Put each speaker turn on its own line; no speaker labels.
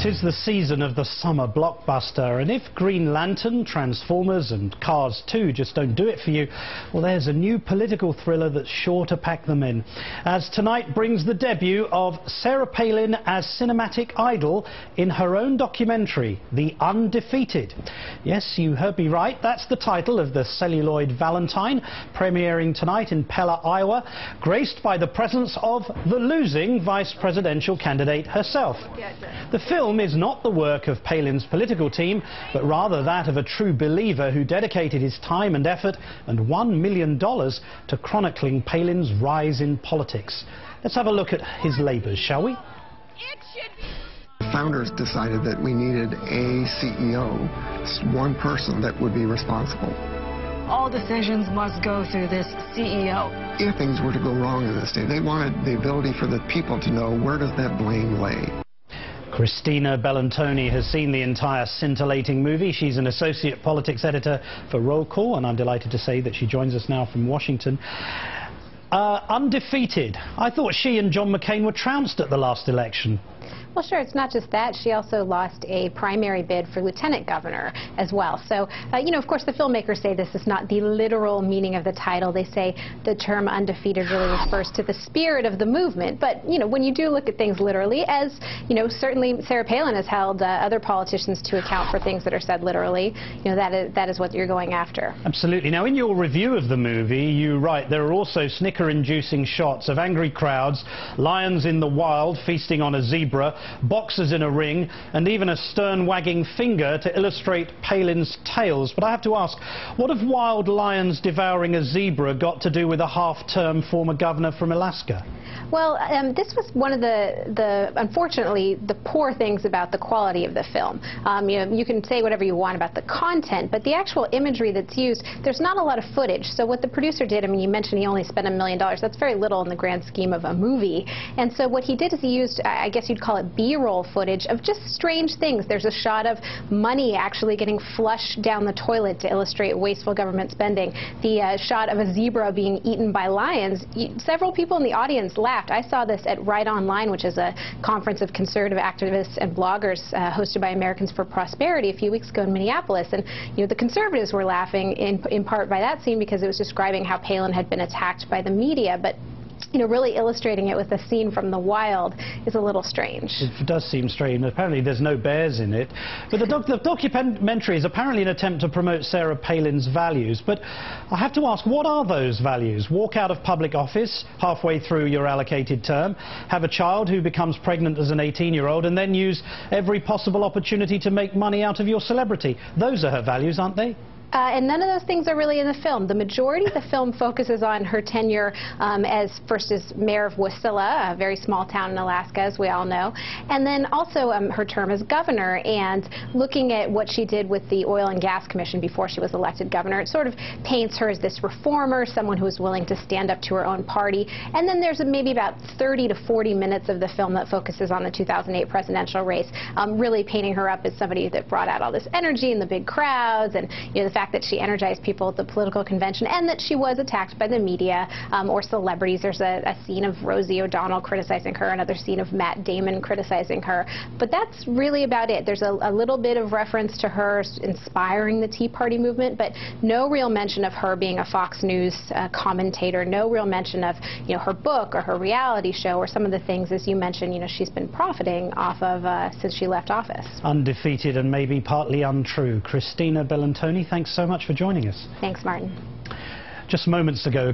'Tis the season of the summer blockbuster, and if Green Lantern, Transformers and Cars 2 just don't do it for you, well, there's a new political thriller that's sure to pack them in. As tonight brings the debut of Sarah Palin as cinematic idol in her own documentary, The Undefeated. Yes, you heard me right, that's the title of the celluloid Valentine, premiering tonight in Pella, Iowa, graced by the presence of the losing vice presidential candidate herself. The film is not the work of Palin's political team, but rather that of a true believer who dedicated his time and effort and $1 million to chronicling Palin's rise in politics. Let's have a look at his labours, shall we?
The founders decided that we needed a CEO, one person that would be responsible.
All decisions must go through this CEO.
If things were to go wrong in this state, they wanted the ability for the people to know where does that blame lay.
Christina Bellantoni has seen the entire scintillating movie. She's an associate politics editor for Roll Call, and I'm delighted to say that she joins us now from Washington. Undefeated. I thought she and John McCain were trounced at the last election.
Well, sure, it's not just that. She also lost a primary bid for lieutenant governor as well. So, you know, of course, the filmmakers say this is not the literal meaning of the title. They say the term undefeated really refers to the spirit of the movement. But, you know, when you do look at things literally, as, you know, certainly Sarah Palin has held other politicians to account for things that are said literally, you know, that is what you're going after.
Absolutely. Now, in your review of the movie, you write there are also snicker-inducing shots of angry crowds, lions in the wild feasting on a zebra, boxers in a ring, and even a stern wagging finger to illustrate Palin's tales. But I have to ask, what have wild lions devouring a zebra got to do with a half-term former governor from Alaska?
Well, this was one of unfortunately, the poor things about the quality of the film. You know, you can say whatever you want about the content, but the actual imagery that's used, there's not a lot of footage. So what the producer did, I mean, you mentioned he only spent $1 million. That's very little in the grand scheme of a movie. And so what he did is he used, I guess you'd call it B-roll footage of just strange things. There's a shot of money actually getting flushed down the toilet to illustrate wasteful government spending. The shot of a zebra being eaten by lions. Several people in the audience laughed. I saw this at Right Online, which is a conference of conservative activists and bloggers hosted by Americans for Prosperity a few weeks ago in Minneapolis. And, you know, the conservatives were laughing in part by that scene because it was describing how Palin had been attacked by the media. But, you know, really illustrating it with a scene from the wild is a little strange.
It does seem strange. Apparently there's no bears in it. But the documentary is apparently an attempt to promote Sarah Palin's values. But I have to ask, what are those values? Walk out of public office halfway through your allocated term, have a child who becomes pregnant as an 18-year-old, and then use every possible opportunity to make money out of your celebrity. Those are her values, aren't they?
And none of those things are really in the film. The majority of the film focuses on her tenure first as mayor of Wasilla, a very small town in Alaska, as we all know, and then also her term as governor, and looking at what she did with the Oil and Gas Commission before she was elected governor. It sort of paints her as this reformer, someone who is willing to stand up to her own party. And then there's maybe about 30 to 40 minutes of the film that focuses on the 2008 presidential race, really painting her up as somebody that brought out all this energy and the big crowds, and, you know, the fact that she energized people at the political convention, and that she was attacked by the media or celebrities. There's a scene of Rosie O'Donnell criticizing her, another scene of Matt Damon criticizing her. But that's really about it. There's a little bit of reference to her inspiring the Tea Party movement, but no real mention of her being a Fox News commentator, no real mention of, you know, her book or her reality show or some of the things, as you mentioned, you know, she's been profiting off of since she left office.
Undefeated and maybe partly untrue. Christina Bellantoni, thanks so much for joining us.
Thanks, Martin.
Just moments ago,